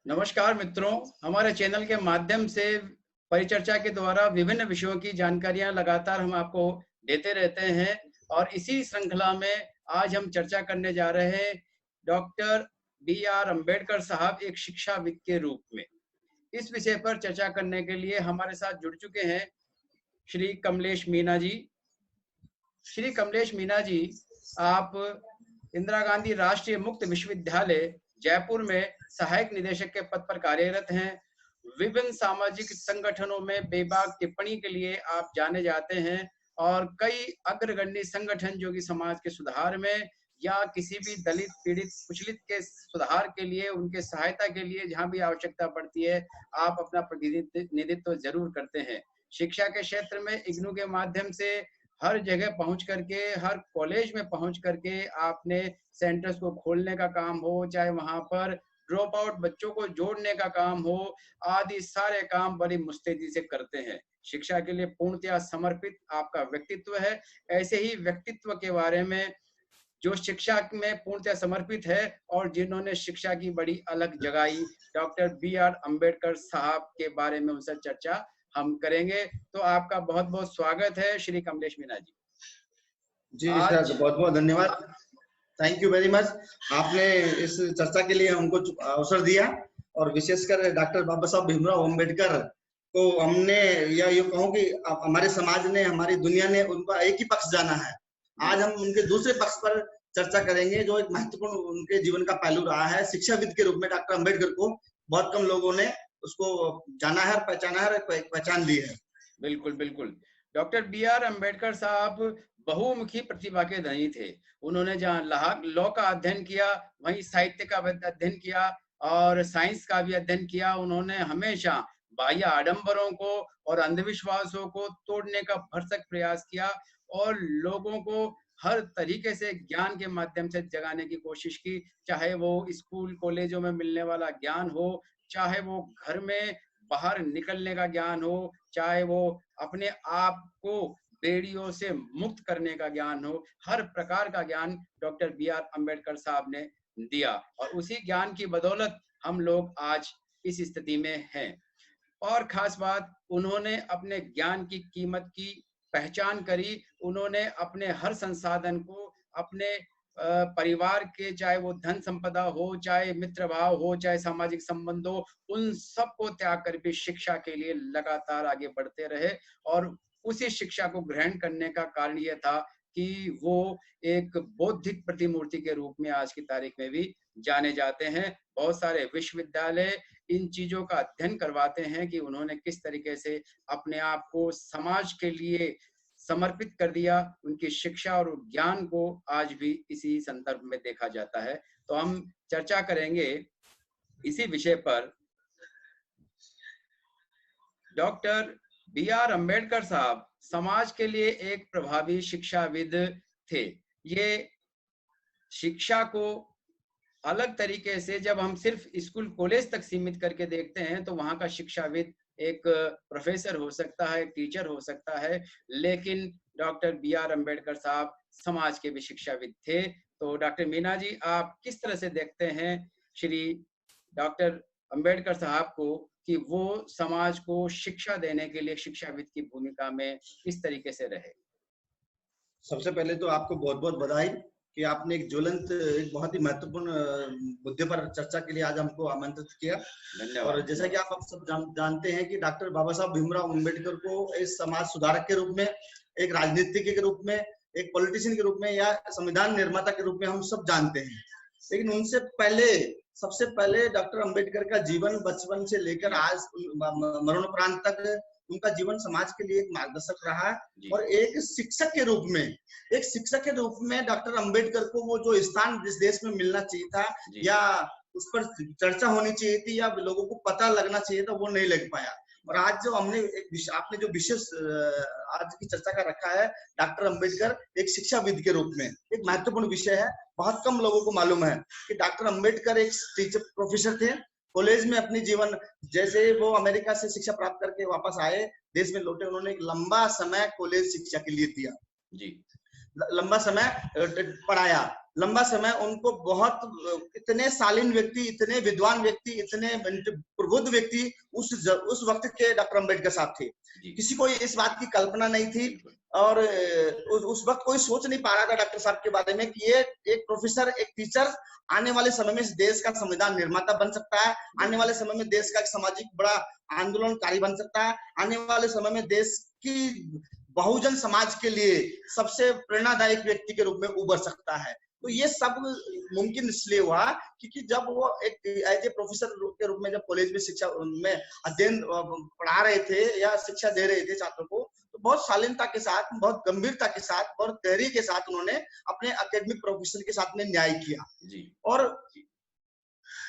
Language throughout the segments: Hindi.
नमस्कार मित्रों, हमारे चैनल के माध्यम से परिचर्चा के द्वारा विभिन्न विषयों की जानकारियां लगातार हम आपको देते रहते हैं और इसी श्रृंखला में आज हम चर्चा करने जा रहे हैं डॉक्टर बी.आर. अम्बेडकर साहब एक शिक्षाविद के रूप में। इस विषय पर चर्चा करने के लिए हमारे साथ जुड़ चुके हैं श्री कमलेश मीना जी। श्री कमलेश मीना जी, आप इंदिरा गांधी राष्ट्रीय मुक्त विश्वविद्यालय जयपुर में सहायक निदेशक के पद पर कार्यरत हैं। विभिन्न सामाजिक संगठनों में बेबाक टिप्पणी के लिए आप जाने जाते हैं और कई अग्रगण्य संगठन जो कि समाज के सुधार में या किसी भी दलित, पीड़ित, कुचलित के सुधार के लिए, उनके सहायता के लिए जहां भी आवश्यकता पड़ती है, आप अपना प्रतिनिधित्व जरूर करते हैं। शिक्षा के क्षेत्र में इग्नू के माध्यम से हर जगह पहुंच करके, हर कॉलेज में पहुंच करके आपने सेंटर्स को खोलने का काम हो, चाहे वहां पर ड्रॉप आउट बच्चों को जोड़ने का काम हो, आदि सारे काम बड़ी मुस्तैदी से करते हैं। शिक्षा के लिए पूर्णतया समर्पित आपका व्यक्तित्व है। ऐसे ही व्यक्तित्व के बारे में जो शिक्षा में पूर्णतया समर्पित है और जिन्होंने शिक्षा की बड़ी अलग जगाई, डॉक्टर बी.आर. अम्बेडकर साहब के बारे में उनसे चर्चा हम करेंगे। तो आपका बहुत बहुत स्वागत है श्री कमलेश मीना जी। जी सर, बहुत बहुत धन्यवाद। Thank you very much. आपने इस चर्चा के लिए हमको अवसर दिया और विशेषकर डॉक्टर बाबा साहब भीमराव अम्बेडकर को हमने या ये कहूँ कि हमारे समाज ने, हमारी दुनिया ने उनका एक ही पक्ष जाना है। आज हम उनके दूसरे पक्ष पर चर्चा करेंगे जो एक महत्वपूर्ण उनके जीवन का पहलू रहा है। शिक्षाविद के रूप में डॉक्टर अम्बेडकर को बहुत कम लोगों ने उसको जाना है, पहचाना है, पहचान ली है। बिल्कुल बिल्कुल। Doctor B R. अम्बेडकर साहब बहुमुखी प्रतिभा के धनी थे। उन्होंने जहाँ लॉ का अध्ययन किया, वहीं साहित्य का अध्ययन किया और साइंस का भी अध्ययन किया। उन्होंने हमेशा बाह्य आडंबरों को और अंधविश्वासों को तोड़ने का भरसक प्रयास किया और लोगों को हर तरीके से ज्ञान के माध्यम से जगाने की कोशिश की, चाहे वो स्कूल कॉलेजों में मिलने वाला ज्ञान हो, चाहे वो घर में बाहर निकलने का ज्ञान हो, चाहे वो अपने आप को बेड़ियों से मुक्त करने का ज्ञान हो। हर प्रकार का ज्ञान डॉक्टर बी.आर. अम्बेडकर साहब ने दिया और उसी ज्ञान की बदौलत हम लोग आज इस स्थिति में हैं। और खास बात, उन्होंने अपने ज्ञान की कीमत की पहचान करी। उन्होंने अपने हर संसाधन को अपने परिवार के, चाहे वो धन संपदा हो, चाहे मित्र भाव हो, चाहे सामाजिक संबंध हो, उन सबको त्याग कर भी शिक्षा के लिए लगातार आगे बढ़ते रहे और उसी शिक्षा को ग्रहण करने का कारण यह था कि वो एक बौद्धिक प्रतिमूर्ति के रूप में आज की तारीख में भी जाने जाते हैं। बहुत सारे विश्वविद्यालय इन चीजों का अध्ययन करवाते हैं कि उन्होंने किस तरीके से अपने आप को समाज के लिए समर्पित कर दिया। उनकी शिक्षा और ज्ञान को आज भी इसी संदर्भ में देखा जाता है। तो हम चर्चा करेंगे इसी विषय पर। Doctor B R. अम्बेडकर साहब समाज के लिए एक प्रभावी शिक्षाविद थे। ये शिक्षा को अलग तरीके से जब हम सिर्फ स्कूल कॉलेज तक सीमित करके देखते हैं तो वहां का शिक्षाविद एक प्रोफेसर हो सकता है, टीचर हो सकता है, लेकिन डॉक्टर बी.आर. अम्बेडकर साहब समाज के भी शिक्षाविद थे। तो डॉक्टर मीना जी, आप किस तरह से देखते हैं श्री डॉक्टर अम्बेडकर साहब को कि वो समाज को शिक्षा देने के लिए शिक्षाविद की भूमिका में किस तरीके से रहे? सबसे पहले तो आपको बहुत बहुत बधाई कि आपने एक ज्वलंत, एक बहुत ही महत्वपूर्ण मुद्दे पर चर्चा के लिए आज हमको आमंत्रित किया। धन्यवाद। और जैसा कि आप सब जानते हैं कि डॉक्टर बाबा साहब भीमराव अम्बेडकर को एक समाज सुधारक के रूप में, एक राजनीतिज्ञ के रूप में, एक पॉलिटिशियन के रूप में या संविधान निर्माता के रूप में हम सब जानते हैं। लेकिन उनसे पहले, सबसे पहले डॉक्टर अम्बेडकर का जीवन बचपन से लेकर आज मरणोपरांत तक उनका जीवन समाज के लिए एक मार्गदर्शक रहा है। और एक शिक्षक के रूप में डॉक्टर अम्बेडकर को वो जो स्थान जिस देश में मिलना चाहिए था या उस पर चर्चा होनी चाहिए थी या लोगों को पता लगना चाहिए था, वो नहीं लग पाया। और आज जो आपने जो विशेष आज की चर्चा का रखा है, डॉक्टर अम्बेडकर एक शिक्षाविद के रूप में, एक महत्वपूर्ण विषय है। बहुत कम लोगों को मालूम है कि डॉक्टर अम्बेडकर एक टीचर प्रोफेसर थे कॉलेज में अपनी जीवन, जैसे वो अमेरिका से शिक्षा प्राप्त करके वापस आए, देश में लौटे, उन्होंने एक लंबा समय कॉलेज शिक्षा के लिए दिया जी। लंबा समय पढ़ाया, लंबा समय उनको बहुत इतने शालीन व्यक्ति, इतने विद्वान व्यक्ति, इतने प्रबुद्ध व्यक्ति उस वक्त के डॉक्टर अम्बेडकर साहब थे। किसी को इस बात की कल्पना नहीं थी और उस वक्त कोई सोच नहीं पा रहा था डॉक्टर साहब के बारे में कि ये एक प्रोफेसर, एक टीचर आने वाले समय में इस देश का संविधान निर्माता बन सकता है, आने वाले समय में देश का एक सामाजिक बड़ा आंदोलनकारी बन सकता है, आने वाले समय में देश की बहुजन समाज के लिए सबसे प्रेरणादायक व्यक्ति के रूप में उभर सकता है। तो ये सब मुमकिन इसलिए हुआ क्योंकि जब वो एक एज ए प्रोफेसर के रूप में जब कॉलेज में शिक्षा में अध्ययन पढ़ा रहे थे या शिक्षा दे रहे थे छात्रों को, तो बहुत शालीनता के साथ, बहुत गंभीरता के साथ, बहुत तहरीर के साथ उन्होंने अपने एकेडमिक प्रोफेशन के साथ में न्याय किया और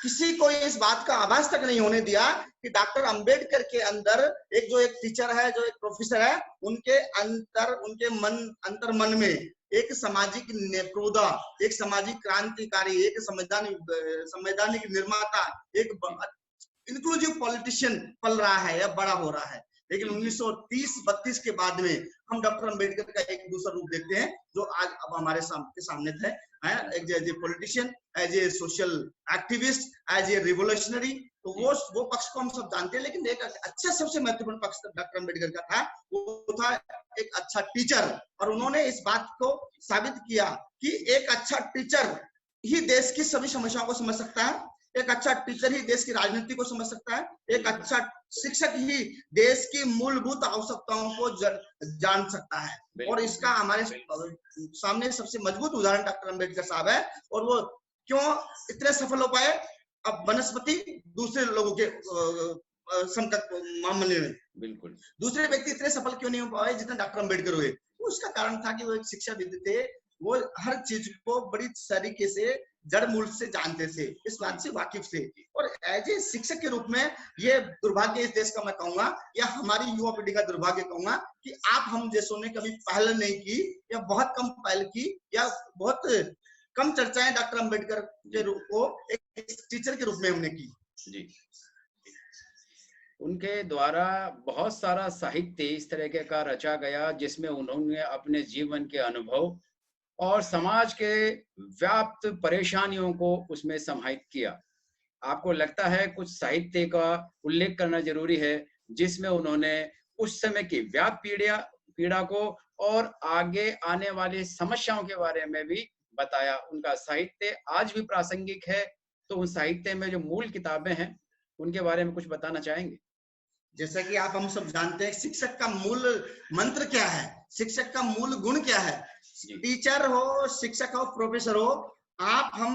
किसी को इस बात का आभास तक नहीं होने दिया कि डॉक्टर अंबेडकर के अंदर एक टीचर है, जो एक प्रोफेसर है, उनके अंतर मन में एक सामाजिक नेत्रोदा, एक सामाजिक क्रांतिकारी, एक संवैधानिक निर्माता, एक इंक्लूसिव पॉलिटिशियन पल रहा है या बड़ा हो रहा है। लेकिन 1930-32 के बाद में हम डॉक्टर अंबेडकर का एक दूसरा रूप देखते हैं जो आज अब हमारे सामने थे, as a politician, as a social activist, as a revolutionary. तो वो पक्ष को हम सब जानते हैं, लेकिन एक अच्छा सबसे महत्वपूर्ण पक्ष डॉक्टर अंबेडकर का था, वो था एक अच्छा टीचर। और उन्होंने इस बात को साबित किया कि एक अच्छा टीचर ही देश की सभी समस्याओं को समझ सकता है, एक अच्छा टीचर ही देश की राजनीति को समझ सकता है, एक अच्छा शिक्षक ही देश की मूलभूत आवश्यकताओं को जान सकता है। और इसका हमारे सामने सबसे मजबूत उदाहरण डॉक्टर अंबेडकर साहब है। और वो क्यों इतने सफल हो पाए अब वनस्पति दूसरे लोगों के संकट मामले में, बिल्कुल दूसरे व्यक्ति इतने सफल क्यों नहीं हो पाए जितने डॉक्टर अंबेडकर हुए? उसका कारण था कि वो एक शिक्षाविद थे, वो हर चीज को बड़ी तरीके से जड़ मूल से जानते थे, इस बात से वाकिफ थे। और एज ए शिक्षक के रूप में ये दुर्भाग्य इस देश का मैं कहूंगा, या हमारी युवा पीढ़ी का दुर्भाग्य कहूंगा, कि आप हम जैसों ने कभी पहल नहीं की या बहुत कम पहल की या बहुत कम चर्चाएं डॉक्टर अंबेडकर के रूप को एक टीचर के रूप में हमने की। जी, उनके द्वारा बहुत सारा साहित्य इस तरह का रचा गया जिसमें उन्होंने अपने जीवन के अनुभव और समाज के व्याप्त परेशानियों को उसमें समाहित किया। आपको लगता है कुछ साहित्य का उल्लेख करना जरूरी है जिसमें उन्होंने उस समय की व्याप्त पीड़ा को और आगे आने वाली समस्याओं के बारे में भी बताया। उनका साहित्य आज भी प्रासंगिक है, तो उन साहित्य में जो मूल किताबें हैं उनके बारे में कुछ बताना चाहेंगे? जैसा कि आप हम सब जानते हैं, शिक्षक का मूल मंत्र क्या है, शिक्षक का मूल गुण क्या है? टीचर हो, शिक्षक हो, प्रोफेसर हो, आप हम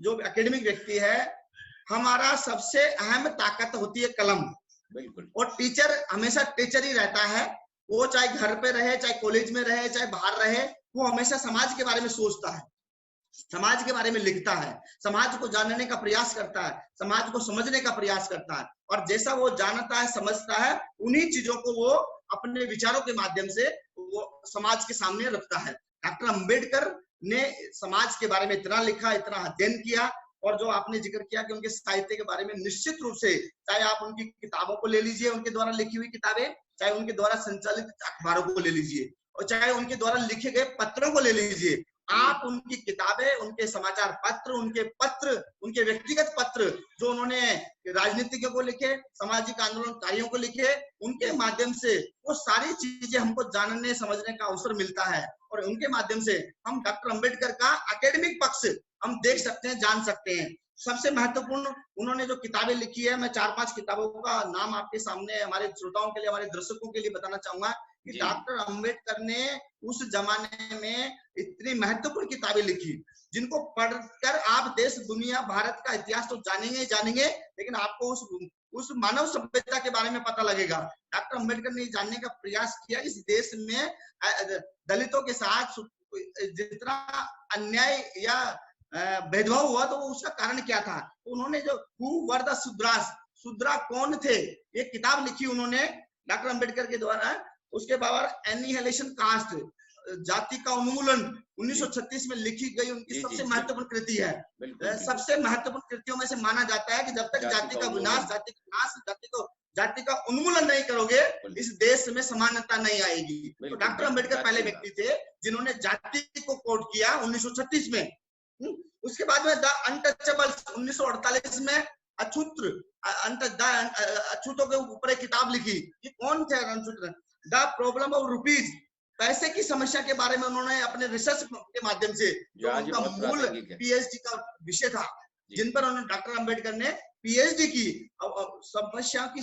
जो एकेडमिक व्यक्ति है, हमारा सबसे अहम ताकत होती है कलम। बिल्कुल। और टीचर हमेशा टीचर ही रहता है, वो चाहे घर पे रहे, चाहे कॉलेज में रहे, चाहे बाहर रहे, वो हमेशा समाज के बारे में सोचता है, समाज के बारे में लिखता है, समाज को जानने का प्रयास करता है, समाज को समझने का प्रयास करता है। और जैसा वो जानता है, समझता है, उन्हीं चीजों को वो अपने विचारों के माध्यम से वो समाज के सामने रखता है। डॉक्टर अंबेडकर ने समाज के बारे में इतना लिखा, इतना अध्ययन किया। और जो आपने जिक्र किया कि उनके साहित्य के बारे में, निश्चित रूप से चाहे आप उनकी किताबों को ले लीजिए, उनके द्वारा लिखी हुई किताबें, चाहे उनके द्वारा संचालित अखबारों को ले लीजिए, और चाहे उनके द्वारा लिखे गए पत्रों को ले लीजिए, आप उनकी किताबें, उनके समाचार पत्र, उनके व्यक्तिगत पत्र जो उन्होंने राजनीतिज्ञों को लिखे, सामाजिक आंदोलनकारियों को लिखे, उनके माध्यम से वो सारी चीजें हमको जानने समझने का अवसर मिलता है। और उनके माध्यम से हम डॉक्टर अंबेडकर का एकेडमिक पक्ष हम देख सकते हैं, जान सकते हैं। सबसे महत्वपूर्ण उन्होंने जो किताबें लिखी है, मैं 4-5 किताबों का नाम आपके सामने हमारे श्रोताओं के लिए, हमारे दर्शकों के लिए बताना चाहूंगा कि डॉक्टर अंबेडकर ने उस जमाने में इतनी महत्वपूर्ण किताबें लिखी जिनको पढ़कर आप देश, दुनिया, भारत का इतिहास तो जानेंगे, लेकिन आपको उस मानव सभ्यता के बारे में पता लगेगा। डॉक्टर अंबेडकर ने जानने का प्रयास किया इस देश में दलितों के साथ जितना अन्याय या भेदभाव हुआ, तो उसका कारण क्या था। तो उन्होंने जो हु वर द शूद्रास, शूद्रा कौन थे, ये किताब लिखी उन्होंने डॉक्टर अंबेडकर के द्वारा। उसके बाद एनिहिलेशन कास्ट, जाति का उन्मूलन 1936 में लिखी गई उनकी सबसे महत्वपूर्ण कृति है। सबसे महत्वपूर्ण कृतियों में से माना जाता है कि जब तक जाति का विनाश, जाति का नाश, जाति का उन्मूलन नहीं करोगे, इस देश में समानता नहीं आएगी। तो डॉक्टर अंबेडकर पहले व्यक्ति थे जिन्होंने जाति को कोट किया 1936 में। उसके बाद में द अनटचेबल्स 1948 में अछूतों के ऊपर एक किताब लिखी। ये कौन थे अछूत? द प्रॉब्लम ऑफ रुपीज, पैसे की समस्या के बारे में उन्होंने अपने रिसर्च के माध्यम से, जो उनका मूल पीएचडी का विषय था, जिन पर उन्होंने डॉक्टर अंबेडकर ने पीएचडी की, समस्या की,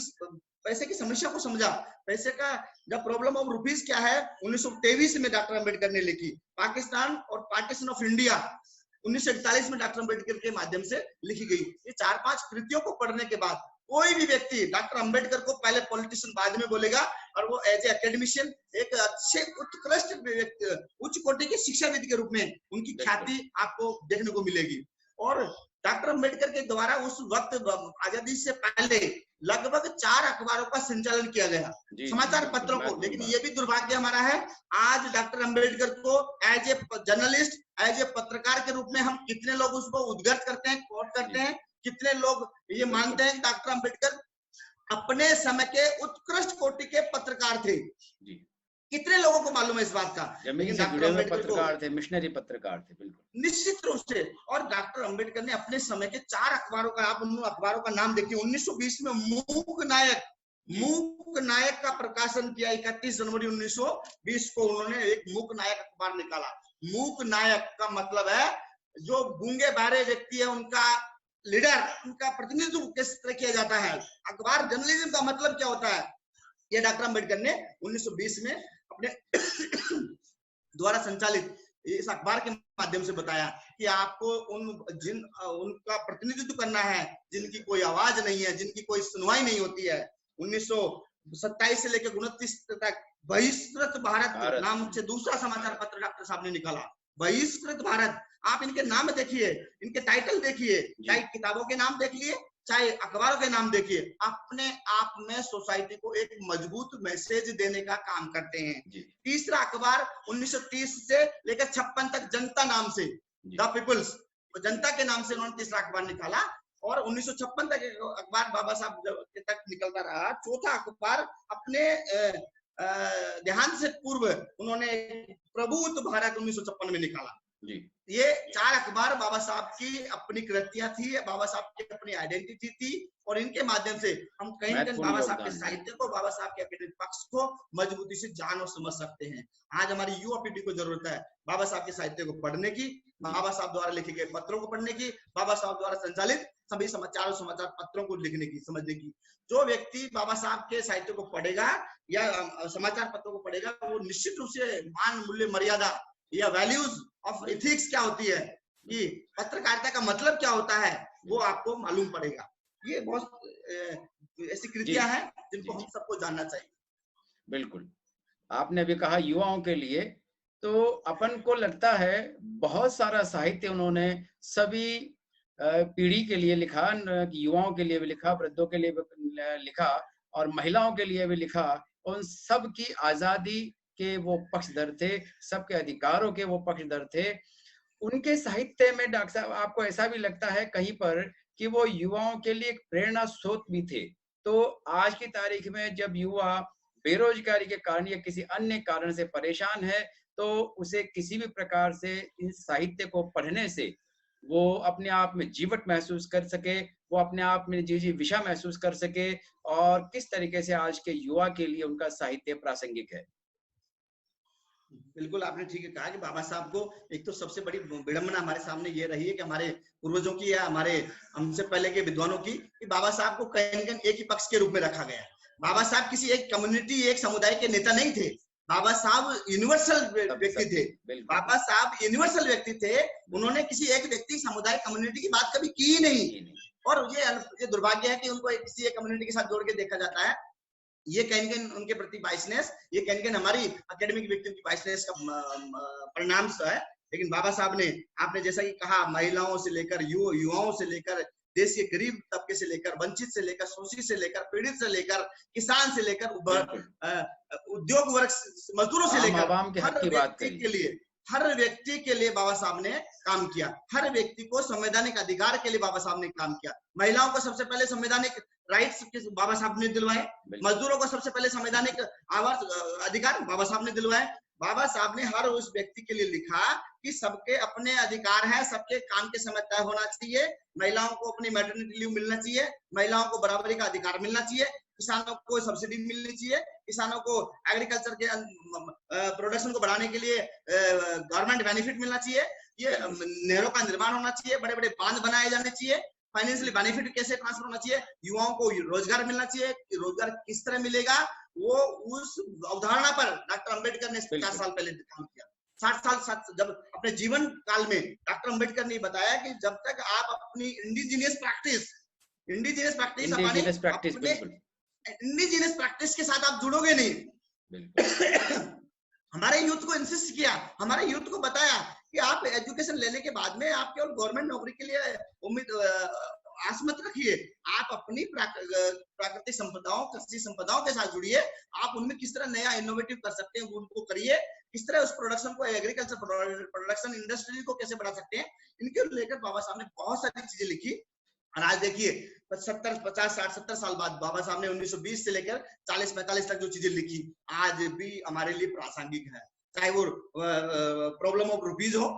पैसे की समस्या को समझा। पैसे का द प्रॉब्लम ऑफ रुपीज क्या है 1923 में डॉक्टर अंबेडकर ने लिखी। पाकिस्तान और पार्टीशन ऑफ इंडिया 1941 में डॉक्टर अंबेडकर के माध्यम से लिखी गई। ये 4-5 कृतियों को पढ़ने के बाद कोई भी व्यक्ति डॉक्टर अंबेडकर को पहले पॉलिटिशियन बाद में बोलेगा, और वो एज ए एकेडमिशियन एक अच्छे उत्कृष्ट उच्च कोटि के शिक्षाविद के रूप में उनकी ख्याति आपको देखने को मिलेगी। और डॉक्टर अंबेडकर के द्वारा उस वक्त आजादी से पहले लगभग 4 अखबारों का संचालन किया गया, समाचार पत्रों को। लेकिन ये भी दुर्भाग्य हमारा है, आज डॉक्टर अंबेडकर को as a journalist, as a पत्रकार के रूप में हम कितने लोग उसको उद्घाट करते हैं, कोट करते हैं, कितने लोग ये मानते हैं कि डॉक्टर अंबेडकर अपने समय के उत्कृष्ट कोटि के पत्रकार थे। कितने लोगों को मालूम है इस बात का? लेकिन डॉक्टर अंबेडकर पत्रकार थे, मिशनरी पत्रकार थे, बिल्कुल निश्चित रूप से। और डॉक्टर अंबेडकर ने अपने समय के 4 अखबारों का, आप उन अखबारों का नाम देखिए। 1920 में मूक नायक का प्रकाशन किया। 31 जनवरी 1920 को उन्होंने एक मूक नायक अखबार निकाला। मूक नायक का मतलब है जो गूंगे बहरे व्यक्ति है, उनका लीडर, उनका प्रतिनिधित्व किस तरह किया जाता है। अखबार जर्नलिज्म का मतलब क्या होता है, ये डॉक्टर अंबेडकर ने 1920 में अपने द्वारा संचालित इस अखबार के माध्यम से बताया कि आपको उनका प्रतिनिधित्व करना है, जिनकी कोई आवाज नहीं है, जिनकी कोई सुनवाई नहीं होती है। 1927 से लेकर 29 तक बहिष्कृत भारत नाम से दूसरा समाचार पत्र डॉक्टर साहब ने निकाला। बहिष्कृत भारत, आप इनके नाम देखिए, इनके टाइटल देखिए, चाहे किताबों के नाम देख लिए, चाहे अखबारों के नाम देखिए, अपने आप में सोसाइटी को एक मजबूत मैसेज देने का काम करते हैं। तीसरा अखबार 1930 से लेकर 56 तक जनता नाम से, द पीपल्स, जनता के नाम से उन्होंने तीसरा अखबार निकाला। और 1956 तक अखबार बाबा साहब तक निकलता रहा। चौथा अखबार अपने देहांत से पूर्व उन्होंने प्रबुद्ध भारत 1956 में निकाला। ये 4 अखबार बाबा साहब की अपनी कृतियां थी, बाबा साहब की अपनी आइडेंटिटी थी। और इनके माध्यम से हम कहीं ना कहीं बाबा साहब के साहित्य को, बाबा साहब के एकेडमिक पक्ष को मजबूती से जान और समझ सकते हैं। आज हमारी युवा पीढ़ी को जरूरत है बाबा साहब के साहित्य को पढ़ने की, बाबा साहब द्वारा लिखे गए पत्रों को पढ़ने की, बाबा साहब द्वारा संचालित सभी समाचार पत्रों को लिखने की, समझने की। जो व्यक्ति बाबा साहब के साहित्य को पढ़ेगा या समाचार पत्रों को पढ़ेगा, वो निश्चित रूप से मान, मूल्य, मर्यादा या वैल्यूज ऑफ एथिक्स क्या होती है, कि पत्रकारिता का मतलब क्या होता है, वो आपको मालूम पड़ेगा। ये बहुत ऐसी कृतियां हैं जिनको हम सबको जानना चाहिए। बिल्कुल, आपने अभी कहा युवाओं के लिए, तो अपन को लगता है बहुत सारा साहित्य उन्होंने सभी पीढ़ी के लिए लिखा, युवाओं के लिए भी लिखा, वृद्धों के लिए भी लिखा और महिलाओं के लिए भी लिखा। उन सब की आजादी के वो पक्षधर थे, सबके अधिकारों के वो पक्षधर थे। उनके साहित्य में डॉक्टर साहब आपको ऐसा भी लगता है कहीं पर कि वो युवाओं के लिए एक प्रेरणा स्रोत भी थे? तो आज की तारीख में जब युवा बेरोजगारी के कारण या किसी अन्य कारण से परेशान है, तो उसे किसी भी प्रकार से इस साहित्य को पढ़ने से वो अपने आप में जीवट महसूस कर सके, वो अपने आप में जी विषय महसूस कर सके, और किस तरीके से आज के युवा के लिए उनका साहित्य प्रासंगिक है। बिल्कुल, आपने ठीक है कहा कि बाबा साहब को एक तो सबसे बड़ी विडंबना हमारे सामने ये रही है कि हमारे पूर्वजों की या हमारे हमसे पहले के विद्वानों की, कि बाबा साहब को कहीं न कहीं एक ही पक्ष के रूप में रखा गया। बाबा साहब किसी एक कम्युनिटी, एक समुदाय के नेता नहीं थे। बाबा साहब यूनिवर्सल व्यक्ति थे। बाबा साहब यूनिवर्सल व्यक्ति थे। उन्होंने किसी एक व्यक्ति, समुदाय, कम्युनिटी की बात कभी की नहीं। और ये दुर्भाग्य है कि उनको किसी एक कम्युनिटी के साथ जोड़ के देखा जाता है। ये कहीं उनके प्रति बाइसनेस, ये कहीं हमारी एकेडमिक व्यक्तियों की बाइसनेस का परिणाम है। लेकिन बाबा साहब ने, आपने जैसा कि कहा, महिलाओं से लेकर युवाओं से लेकर देश के गरीब तबके से लेकर, वंचित से लेकर, शोषित से लेकर, पीड़ित से लेकर, किसान से लेकर, उद्योग वर्ग, मजदूरों से लेकर आवाम के हक की बात करी। हर व्यक्ति के लिए बाबा साहब ने काम किया। हर व्यक्ति को संवैधानिक अधिकार के लिए बाबा साहब ने काम किया। महिलाओं को सबसे पहले संवैधानिक राइट्स बाबा साहब ने दिलवाए। मजदूरों को सबसे पहले संवैधानिक आवास अधिकार बाबा साहब ने दिलवाए। बाबा साहब ने हर उस व्यक्ति के लिए लिखा कि सबके अपने अधिकार है, सबके काम के समय तय होना चाहिए, महिलाओं को अपनी मैटरनिटी लीव मिलना चाहिए, महिलाओं को बराबरी का अधिकार मिलना चाहिए, किसानों को सब्सिडी मिलनी चाहिए, किसानों को एग्रीकल्चर के प्रोडक्शन को बढ़ाने के लिए गवर्नमेंट बेनिफिट मिलना चाहिए, ये नहरों का निर्माण होना चाहिए, बड़े बड़े बांध बनाए जाने चाहिए, फाइनेंशियली बेनिफिट कैसे ट्रांसफर होना चाहिए, युवाओं को रोजगार मिलना चाहिए। रोजगार किस तरह मिलेगा, वो उस अवधारणा पर डॉक्टर अंबेडकर ने 50 साल पहले काम किया। 60 साल जब अपने जीवन काल में डॉक्टर अंबेडकर ने बताया कि जब तक आप अपनी इंडिजिनियस प्रैक्टिस के साथ आप जुड़ोगे नहीं। हमारे यूथ को इंसिस्ट किया, हमारे यूथ को बताया कि आप एजुकेशन लेने के बाद में आप केवल गवर्नमेंट नौकरी के लिए उम्मीद आस मत रखिए, आप अपनी प्राकृतिक संपदाओं, कृषि संपदाओं के साथ जुड़िए, आप उनमें किस तरह नया इनोवेटिव कर सकते हैं उनको करिए, किस तरह उस प्रोडक्शन को, एग्रीकल्चर प्रोडक्शन इंडस्ट्री को कैसे बढ़ा सकते हैं, इनके लेकर बाबा साहब ने बहुत सारी चीजें लिखी। और आज देखिए 70, 50, 60, 70 साल बाद बाबा साहब ने 1920 से लेकर 40, 45 तक जो चीजें लिखी आज भी हमारे लिए प्रासंगिक है। चाहे वो प्रॉब्लम ऑफ रुपीज हो,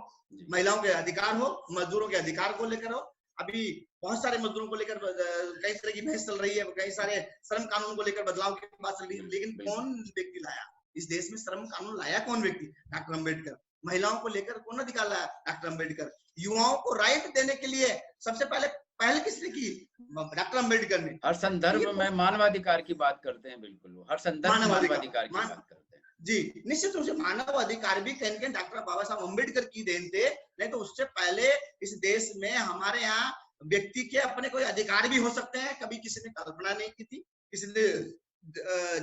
महिलाओं के अधिकार हो, मजदूरों के अधिकार को लेकर हो। अभी बहुत सारे मजदूरों को लेकर कई तरह की बहस चल रही है, कई सारे श्रम कानून को लेकर बदलाव की बात चल रही है, लेकिन कौन व्यक्ति लाया इस देश में श्रम कानून? लाया कौन व्यक्ति? डॉक्टर अंबेडकर। महिलाओं को लेकर कौन अधिकार लाया? डॉक्टर अंबेडकर। युवाओं को राइट देने के लिए सबसे पहले किसने की? डॉक्टर अंबेडकर ने। हर संदर्भ में मानवाधिकार की बात करते हैं, बिल्कुल हर संदर्भ में मानवाधिकार की बात करते हैं। जी, निश्चित रूप से मानव अधिकार भी कहीं कहीं डॉक्टर बाबा साहब अंबेडकर की देन थे, नहीं तो उससे पहले इस देश में हमारे यहाँ व्यक्ति के अपने कोई अधिकार भी हो सकते हैं, कभी किसी ने कल्पना नहीं की थी, किसी ने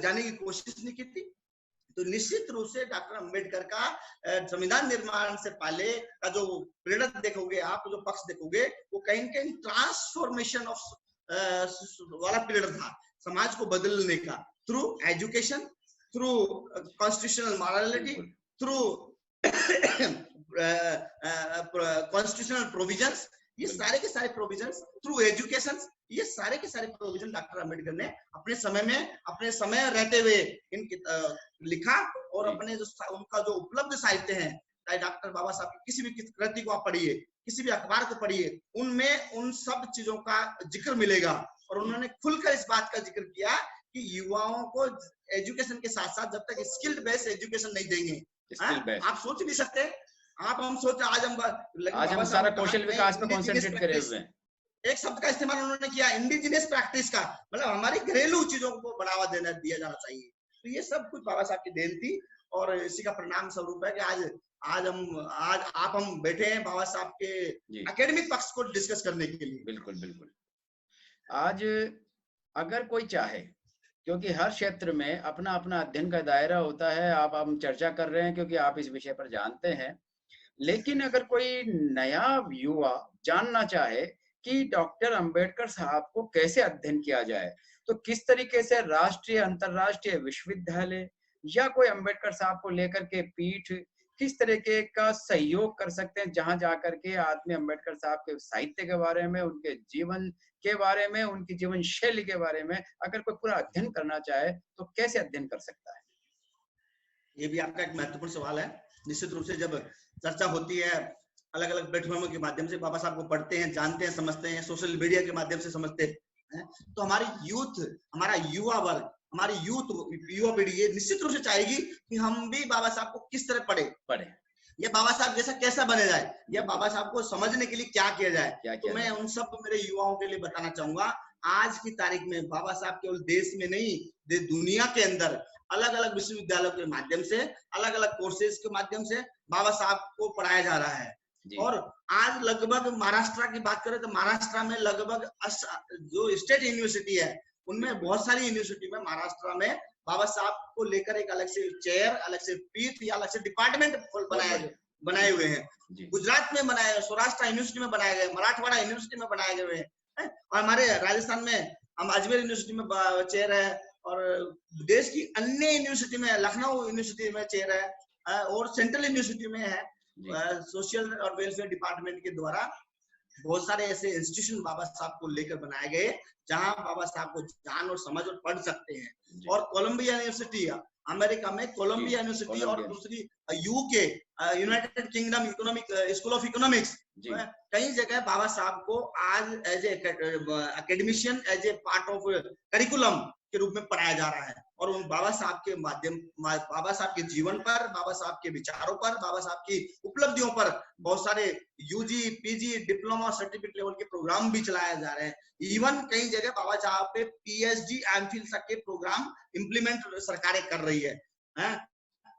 जाने की कोशिश नहीं की थी। तो निश्चित रूप से डॉक्टर अंबेडकर का संविधान निर्माण से पहले का जो प्रेरणा देखोगे आप, जो पक्ष देखोगे, वो कहीं न कहीं ट्रांसफॉर्मेशन ऑफ वाला पीरियड था, समाज को बदलने का, through education, through constitutional morality, through constitutional provisions, ये सारे के सारे प्रोविजंस, थ्रू एजुकेशन, ये सारे के सारे प्रोविजन डॉक्टर अंबेडकर ने अपने समय रहते हुए लिखा। और अपने जो उनका जो उपलब्ध साहित्य है, चाहे डॉक्टर बाबा साहब की किसी भी कृति को आप पढ़िए, किसी भी अखबार को पढ़िए, उनमें उन सब चीजों का जिक्र मिलेगा। और उन्होंने खुलकर इस बात का जिक्र किया कि युवाओं को एजुकेशन के साथ साथ जब तक स्किल्ड बेस्ड एजुकेशन नहीं देंगे, आप सोच नहीं सकते, हम सारा कौशल विकास पे कॉन्सेंट्रेट करे हुए हैं। एक शब्द का इस्तेमाल उन्होंने किया, इंडिजिनियस प्रैक्टिस का, मतलब हमारी घरेलू चीजों को बढ़ावा दिया जाना चाहिए। तो ये सब कुछ बाबा साहब की देन थी और इसी का परिणाम स्वरूप है कि आज हम बैठे हैं बाबा साहब के एकेडमिक पक्ष को डिस्कस करने के लिए। बिल्कुल बिल्कुल। आज अगर कोई चाहे, क्योंकि हर क्षेत्र में अपना अपना अध्ययन का दायरा होता है, आप हम चर्चा कर रहे हैं क्योंकि आप इस विषय पर जानते हैं, लेकिन अगर कोई नया युवा जानना चाहे कि डॉक्टर अंबेडकर साहब को कैसे अध्ययन किया जाए, तो किस तरीके से राष्ट्रीय अंतरराष्ट्रीय विश्वविद्यालय या कोई अंबेडकर साहब को लेकर के पीठ किस तरीके का सहयोग कर सकते हैं, जहां जाकर के आदमी अंबेडकर साहब के साहित्य के बारे में, उनके जीवन के बारे में, उनकी जीवन शैली के बारे में अगर कोई पूरा अध्ययन करना चाहे तो कैसे अध्ययन कर सकता है? ये भी आपका एक महत्वपूर्ण सवाल है। निश्चित रूप से जब चर्चा होती है अलग अलग प्लेटफॉर्मों के माध्यम से, बाबा साहब को पढ़ते हैं, जानते हैं, समझते हैं, सोशल मीडिया के माध्यम से समझते हैं, तो हमारी यूथ, हमारा युवा वर्ग, हमारी युवा पीढ़ी ये निश्चित रूप से चाहेगी कि हम भी बाबा साहब को किस तरह पढ़े, या बाबा साहब जैसा कैसा बने जाए, या बाबा साहब को समझने के लिए क्या किया जाए। तो मैं उन सब मेरे युवाओं के लिए बताना चाहूंगा, आज की तारीख में बाबा साहब केवल देश में नहीं, दुनिया के अंदर अलग अलग विश्वविद्यालयों के माध्यम से, अलग अलग कोर्सेज के माध्यम से बाबा साहब को पढ़ाया जा रहा है। और आज लगभग महाराष्ट्र की बात करें तो महाराष्ट्र में लगभग जो स्टेट यूनिवर्सिटी है, उनमें बहुत सारी यूनिवर्सिटी में महाराष्ट्र में बाबा साहब को लेकर एक अलग से चेयर, अलग से पीठ या अलग से डिपार्टमेंट बनाए हुए हैं। गुजरात में बनाए, सौराष्ट्र यूनिवर्सिटी में बनाए गए, मराठवाड़ा यूनिवर्सिटी में बनाए गए हैं, और हमारे राजस्थान में हम अजमेर यूनिवर्सिटी में चेयर है, और देश की अन्य यूनिवर्सिटी में, लखनऊ यूनिवर्सिटी में चेयर है, और सेंट्रल यूनिवर्सिटी में है। सोशल और वेलफेयर डिपार्टमेंट के द्वारा बहुत सारे ऐसे इंस्टीट्यूशन बाबा साहब को लेकर बनाए गए जहां बाबा साहब को जान और समझ और पढ़ सकते हैं। और कोलंबिया यूनिवर्सिटी, अमेरिका में कोलंबिया यूनिवर्सिटी, और दूसरी UK, United Kingdom economic school of economics, कई जगह बाबा साहब को आज as a academician, as a part of curriculum के रूप में पढ़ाया जा रहा है। और उन बाबा साहब के माध्यम, बाबा साहब के जीवन पर, बाबा साहब के विचारों पर, बाबा साहब की उपलब्धियों पर बहुत सारे UG, PG, diploma, certificate level के प्रोग्राम भी चलाए जा रहे हैं। इवन कई जगह बाबा साहब पे पीएचडी, एमफिल तक के प्रोग्राम इम्प्लीमेंट सरकारें कर रही है।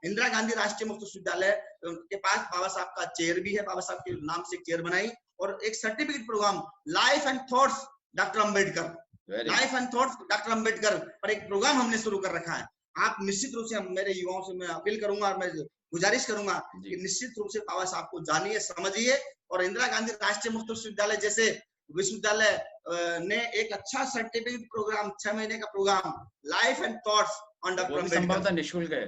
इंदिरा गांधी राष्ट्रीय मुक्त विश्वविद्यालय के पास बाबा साहब का चेयर भी है, बाबा साहब के नाम से चेयर बनाई, और एक certificate programme life and thoughts doctor Ambedkar, life and thoughts doctor Ambedkar पर एक प्रोग्राम हमने शुरू कर रखा है। आप निश्चित रूप से, मेरे युवाओं से मैं अपील करूंगा और मैं गुजारिश करूंगा कि निश्चित रूप से बाबा साहब को जानिए, समझिए, और इंदिरा गांधी राष्ट्रीय मुक्त विश्वविद्यालय जैसे विश्वविद्यालय ने एक अच्छा सर्टिफिकेट प्रोग्राम, 6 महीने का programme life and thoughts on doctor Ambedkar, निःशुल्क है,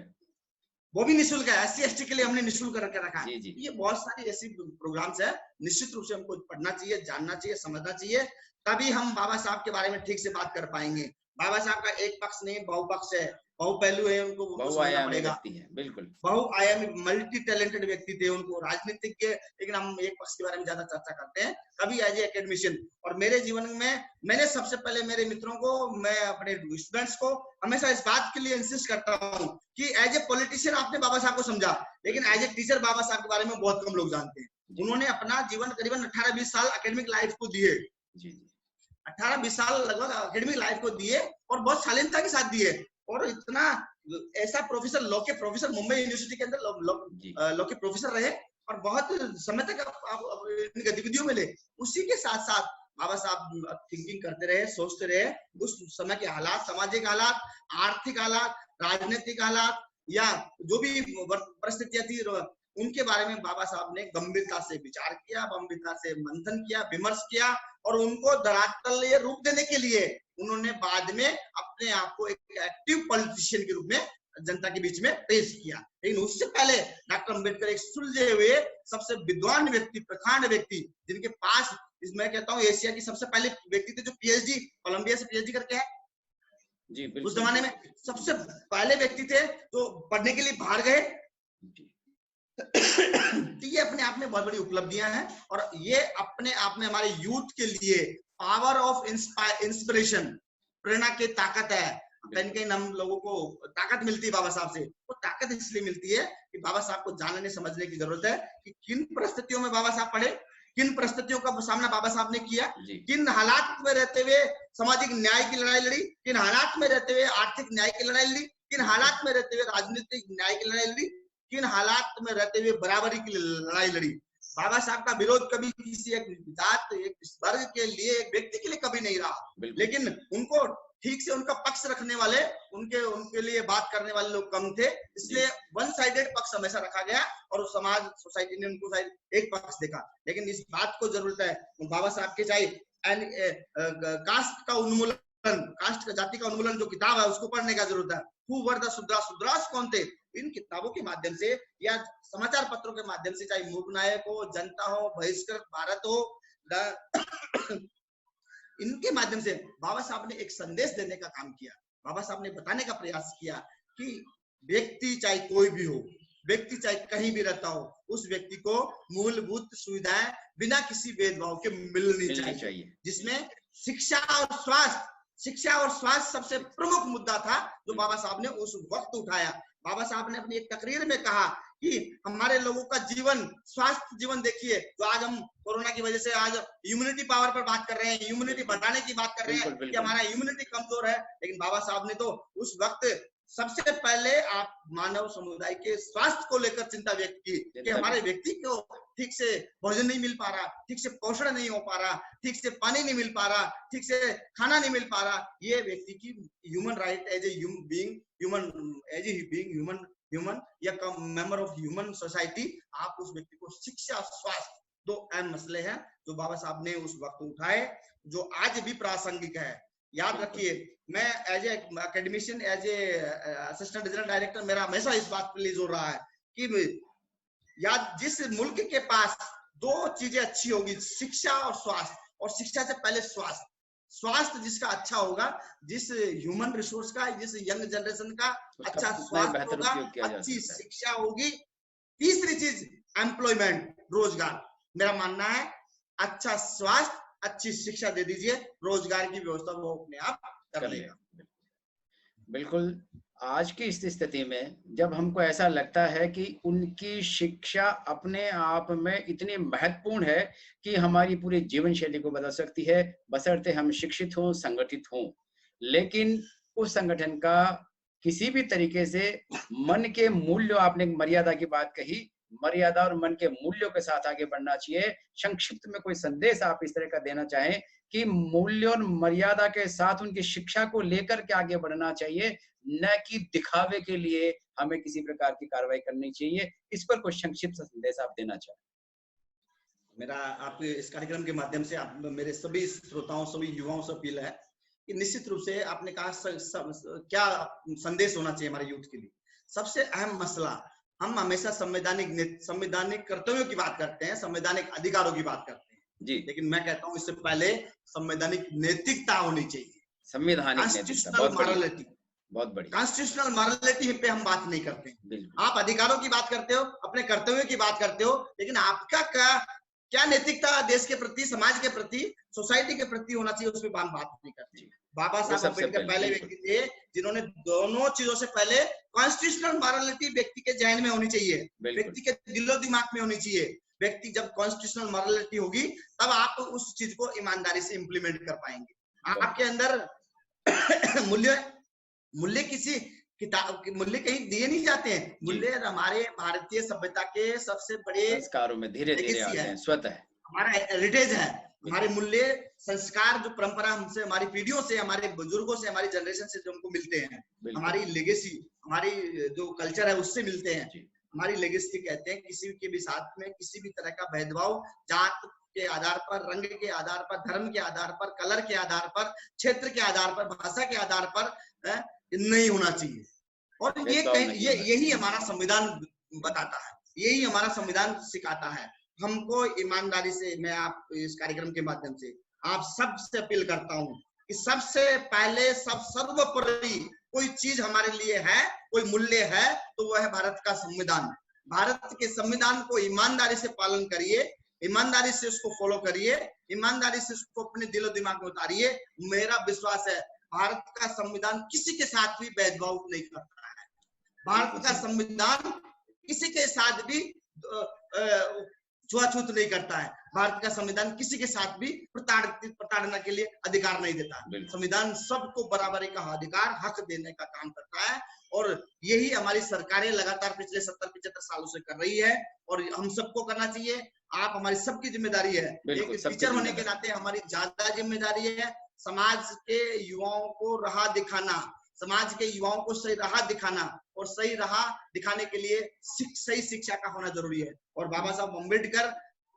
वो भी निःशुल्क है। SC/ST के लिए हमने निःशुल्क करके रखा है। ये बहुत सारी ऐसी प्रोग्राम्स है, निश्चित रूप से हमको पढ़ना चाहिए, जानना चाहिए, समझना चाहिए, तभी हम बाबा साहब के बारे में ठीक से बात कर पाएंगे। बाबा साहब का एक पक्ष नहीं, बहुपक्ष है, बहुपहलू है, उनको समझना पड़ेगा। बिल्कुल बहुआयामी, मल्टी टैलेंटेड व्यक्ति थे, उनको राजनीतिक के, लेकिन हम एक पक्ष के बारे में ज्यादा चर्चा करते हैं, कभी एज ए एकेडमिशियन। और मेरे जीवन में मैंने सबसे पहले मेरे मित्रों को, मैं अपने स्टूडेंट्स को हमेशा इस बात के लिए इंसिस्ट करता हूँ कि एज ए पॉलिटिशियन आपने बाबा साहब को समझा, लेकिन एज ए टीचर बाबा साहब के बारे में बहुत कम लोग जानते हैं। उन्होंने अपना जीवन करीबन 18-20 साल एकेडमिक लाइफ को दिए, 18-20 साल लगभग एकेडमिक लाइफ को दिए, और बहुत शालीनता के साथ दिए। और इतना ऐसा प्रोफेसर, लॉ के प्रोफेसर, मुंबई यूनिवर्सिटी के अंदर लॉ के प्रोफेसर रहे, और बहुत समय तक आप गतिविधियों में ले। उसी के साथ साथ बाबा साहब थिंकिंग करते रहे, सोचते रहे, उस समय के हालात, सामाजिक हालात, आर्थिक हालात, राजनीतिक हालात, या जो भी परिस्थितियां थी, उनके बारे में बाबा साहब ने गंभीरता से विचार किया, गंभीरता से मंथन किया, विमर्श किया, और उनको धरातलीय रूप देने के लिए उन्होंने बाद में अपने आप को एक एक्टिव पॉलिटिशियन के रूप में जनता के बीच में पेश किया। लेकिन उससे पहले डॉक्टर अम्बेडकर एक सुलझे हुए, सबसे विद्वान व्यक्ति, प्रखंड व्यक्ति, जिनके पास, मैं कहता हूँ एशिया की सबसे पहले व्यक्ति थे जो पीएचडी, कोलंबिया से पीएचडी करके है। उस जमाने में सबसे पहले व्यक्ति थे जो पढ़ने के लिए बाहर गए। तो ये अपने आप में बहुत बड़ी उपलब्धियां हैं, और ये अपने आप में हमारे यूथ के लिए पावर ऑफ इंस्पिरेशन, प्रेरणा की ताकत है। कहीं कहीं हम लोगों को ताकत मिलती है बाबा साहब से। वो ताकत इसलिए मिलती है कि बाबा साहब को जानने समझने की जरूरत है कि किन परिस्थितियों में बाबा साहब पढ़े, किन परिस्थितियों का सामना बाबा साहब ने किया, किन हालात में रहते हुए सामाजिक न्याय की लड़ाई लड़ी, किन हालात में रहते हुए आर्थिक न्याय की लड़ाई लड़ी, किन हालात में रहते हुए राजनीतिक न्याय की लड़ाई लड़ी, किन हालात में रहते हुए बराबरी की लड़ाई लड़ी। बाबा साहब का विरोध कभी किसी एक जात, एक वर्ग के लिए, एक व्यक्ति के लिए कभी नहीं रहा, लेकिन उनको ठीक से उनका पक्ष रखने वाले, उनके लिए बात करने वाले लोग कम थे, इसलिए वन साइडेड पक्ष हमेशा रखा गया, और समाज, सोसाइटी ने उनको एक पक्ष देखा। लेकिन इस बात को जरूरत है बाबा साहब के, चाहे कास्ट का उन्मूलन, कास्ट का, जाति का उन्मूलन जो किताब है, उसको पढ़ने का जरूरत है। Who were the Shudras, Shudras कौन थे, इन किताबों के माध्यम से या समाचार पत्रों के माध्यम से, चाहे मूक नायक हो, जनता हो, बहिष्कृत भारत हो, इनके माध्यम से बाबा साहब ने एक संदेश देने का काम किया। बाबा साहब ने बताने का प्रयास किया कि व्यक्ति चाहे कोई भी हो, व्यक्ति चाहे कहीं भी रहता हो, उस व्यक्ति को मूलभूत सुविधाएं बिना किसी भेदभाव के मिलनी चाहिए, जिसमें शिक्षा और स्वास्थ्य सबसे प्रमुख मुद्दा था जो बाबा साहब ने उस वक्त उठाया। बाबा साहब ने अपनी एक तकरीर में कहा कि हमारे लोगों का जीवन, स्वास्थ्य जीवन देखिए, तो आज हम कोरोना की वजह से आज इम्यूनिटी पावर पर बात कर रहे हैं, इम्यूनिटी बढ़ाने की बात कर रहे हैं कि हमारा इम्यूनिटी कमजोर है, लेकिन बाबा साहब ने तो उस वक्त सबसे पहले आप मानव समुदाय के स्वास्थ्य को लेकर चिंता व्यक्त की कि हमारे व्यक्ति को ठीक से भोजन नहीं मिल पा रहा, ठीक से पोषण नहीं हो पा रहा, ठीक से पानी नहीं मिल पा रहा, ठीक से खाना नहीं मिल पा रहा। ये व्यक्ति की human right as a being human या मेंबर ऑफ ह्यूमन सोसाइटी, आप उस व्यक्ति को शिक्षा, स्वास्थ्य दो अहम मसले हैं जो बाबा साहब ने उस वक्त उठाए, जो आज भी प्रासंगिक है। याद रखिए, मैं as a academician, as a assistant regional director, मेरा हमेशा इस बात पे जोर रहा है कि याद, जिस मुल्क के पास दो चीजें अच्छी होगी, शिक्षा और स्वास्थ्य, और शिक्षा से पहले स्वास्थ्य, स्वास्थ्य जिसका अच्छा होगा, जिस ह्यूमन रिसोर्स का, जिस यंग जनरेशन का अच्छा स्वास्थ्य होगा, अच्छी शिक्षा होगी, तीसरी चीज एम्प्लॉयमेंट, रोजगार। मेरा मानना है अच्छा स्वास्थ्य, अच्छी शिक्षा दे दीजिए, रोजगार की व्यवस्था वो अपने आप कर लेगा। बिल्कुल। आज की इस स्थिति में जब हमको ऐसा लगता है कि उनकी शिक्षा अपने आप में इतनी महत्वपूर्ण है कि हमारी पूरी जीवन शैली को बदल सकती है, बशर्ते हम शिक्षित हों, संगठित हों, लेकिन उस संगठन का किसी भी तरीके से मन के मूल्य, आपने मर्यादा की बात कही, मर्यादा और मन के मूल्यों के साथ आगे बढ़ना चाहिए। संक्षिप्त में कोई संदेश आप इस तरह का देना चाहें कि मूल्य और मर्यादा के साथ उनकी शिक्षा को लेकर के आगे बढ़ना चाहिए, न कि दिखावे के लिए हमें किसी प्रकार की कार्रवाई करनी चाहिए, इस पर कुछ संक्षिप्त संदेश आप देना चाहें? मेरा आपके इस कार्यक्रम के माध्यम से आप मेरे सभी श्रोताओं, सभी युवाओं से अपील है कि निश्चित रूप से आपने कहा क्या संदेश होना चाहिए हमारे यूथ के लिए। सबसे अहम मसला, हम हमेशा संवैधानिक कर्तव्यों की बात करते हैं, संवैधानिक अधिकारों की बात करते हैं जी, लेकिन मैं कहता हूं इससे पहले संवैधानिक नैतिकता होनी चाहिए, संवैधानिक कॉन्स्टिट्यूशनल मॉरलिटी। बहुत बढ़िया। कॉन्स्टिट्यूशनल मॉरलिटी पे हम बात नहीं करते। आप अधिकारों की बात करते हो, अपने कर्तव्यों की बात करते हो, लेकिन आपका क्या नैतिकता देश के प्रति, समाज के प्रति, सोसाइटी के प्रति होना चाहिए, उस पर हम बात नहीं करते। बाबा साहब अम्बेडकर पहले व्यक्ति थे जिन्होंने दोनों चीजों से पहले कॉन्स्टिट्यूशनल मॉरलिटी व्यक्ति के जहन में होनी चाहिए, व्यक्ति के दिलो दिमाग में होनी चाहिए। व्यक्ति जब कॉन्स्टिट्यूशनल मॉरलिटी होगी तब आप उस चीज को ईमानदारी से इंप्लीमेंट कर पाएंगे। आपके अंदर मूल्य किसी किताब के मूल्य कहीं दिए नहीं जाते हैं। मूल्य हमारे भारतीय सभ्यता के सबसे बड़े संस्कारों में धीरे धीरे आते हैं, स्वतः हमारा हेरिटेज है। हमारे मूल्य संस्कार जो परंपरा हमसे, हमारी पीढ़ियों से, हमारे बुजुर्गों से, हमारी जनरेशन से जो हमको मिलते हैं, हमारी लेगेसी, हमारी जो कल्चर है उससे मिलते हैं। हमारी लेगेसी कहते हैं किसी के भी साथ में किसी भी तरह का भेदभाव जात के आधार पर, रंग के आधार पर, धर्म के आधार पर, कलर के आधार पर, क्षेत्र के आधार पर, भाषा के आधार पर नहीं होना चाहिए। और यही हमारा संविधान बताता है, यही हमारा संविधान सिखाता है हमको ईमानदारी से। मैं आप इस कार्यक्रम के माध्यम से आप सबसे अपील करता हूं कि सबसे पहले सर्वोपरि कोई चीज हमारे लिए है, कोई मूल्य है, तो वह है भारत का संविधान। भारत के संविधान को ईमानदारी से पालन करिए, ईमानदारी से उसको फॉलो करिए, ईमानदारी से उसको अपने दिलो दिमाग में उतारिए। मेरा विश्वास है भारत का संविधान किसी के साथ भी भेदभाव नहीं करता है। भारत का संविधान किसी के साथ भी छुआछूत नहीं करता है। भारत का संविधान किसी के साथ भी प्रताड़ना के लिए अधिकार नहीं देता। संविधान सबको बराबरी का अधिकार, हक देने का काम करता है, और यही हमारी सरकारें लगातार पिछले 70-75 सालों से कर रही है, और हम सबको करना चाहिए। आप हमारी सबकी जिम्मेदारी है, एक टीचर होने के नाते हमारी ज्यादा जिम्मेदारी है समाज के युवाओं को राह दिखाना, समाज के युवाओं को सही राह दिखाना, और सही राह दिखाने के लिए सही शिक्षा का होना जरूरी है। और बाबा साहब अम्बेडकर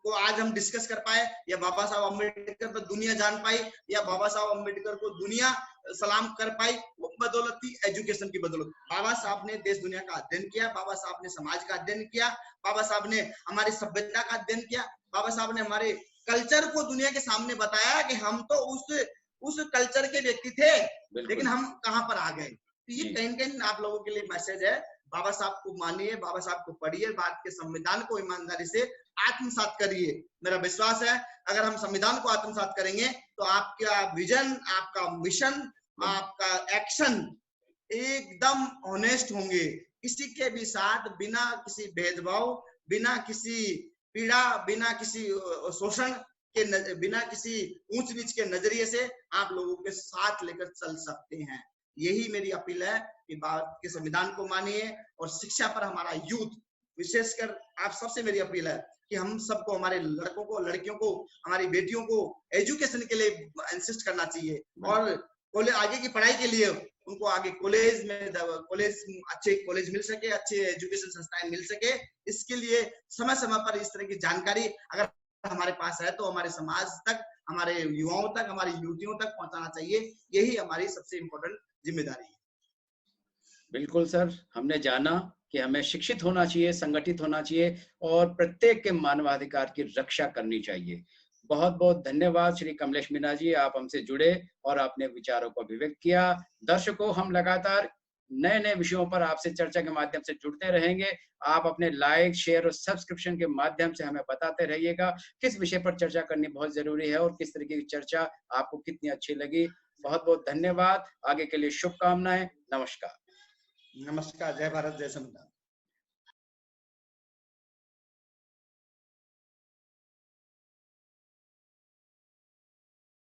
को आज हम डिस्कस कर पाए, या बाबा साहब अम्बेडकर पर दुनिया जान पाई, या बाबा साहब अम्बेडकर को दुनिया सलाम कर पाई, वो बदौलत थी एजुकेशन की बदौलत। बाबा साहब ने देश दुनिया का अध्ययन किया, बाबा साहब ने समाज का अध्ययन किया, बाबा साहब ने हमारी सभ्यता का अध्ययन किया, बाबा साहब ने हमारे कल्चर को दुनिया के सामने बताया कि हम तो उस कल्चर के व्यक्ति थे, लेकिन हम कहां पर आ गए। तो ये कहीं कहीं आप लोगों के लिए मैसेज है, बाबा साहब को मानिए, बाबा साहब को पढ़िए, भारत के संविधान को ईमानदारी से आत्मसात करिए। मेरा विश्वास है अगर हम संविधान को आत्मसात करेंगे तो आपका विजन, आपका मिशन, आपका एक्शन एकदम ऑनेस्ट होंगे, किसी के भी साथ बिना किसी भेदभाव, बिना किसी पीड़ा, बिना किसी शोषण के, बिना किसी ऊंच नीच के नजरिए से आप लोगों के साथ लेकर चल सकते हैं। यही मेरी अपील है कि भारत के संविधान को मानिए, और शिक्षा पर हमारा यूथ, विशेषकर आप सबसे मेरी अपील है कि हम सबको, हमारे लड़कों को, लड़कियों को, हमारी बेटियों को एजुकेशन के लिए इंसिस्ट करना चाहिए, और आगे की पढ़ाई के लिए उनको आगे अच्छे कॉलेज मिल सके, अच्छे एजुकेशन संस्थाएं मिल सके। इसके लिए समय समय पर इस तरह की जानकारी अगर हमारे पास है तो हमारे समाज तक, हमारे युवाओं तक, हमारी युवतियों तक पहुंचाना चाहिए। यही हमारी सबसे इम्पोर्टेंट जिम्मेदारी है। बिल्कुल सर, हमने जाना कि हमें शिक्षित होना चाहिए, संगठित होना चाहिए और प्रत्येक के मानवाधिकार की रक्षा करनी चाहिए। बहुत-बहुत धन्यवाद श्री कमलेश मीणा जी, आप हमसे जुड़े और अपने विचारों को अभिव्यक्त किया। दर्शकों, हम लगातार नए-नए विषयों पर आपसे चर्चा के माध्यम से जुड़ते रहेंगे। आप अपने लाइक, शेयर और सब्सक्रिप्शन के माध्यम से हमें बताते रहिएगा, किस विषय पर चर्चा करनी बहुत ज़रूरी है और किस तरीके की चर्चा आपको कितनी अच्छी लगी। बहुत-बहुत धन्यवाद। आगे के लिए शुभकामनाएँ। नमस्कार। नमस्कार। जय भारत, जय संविधान।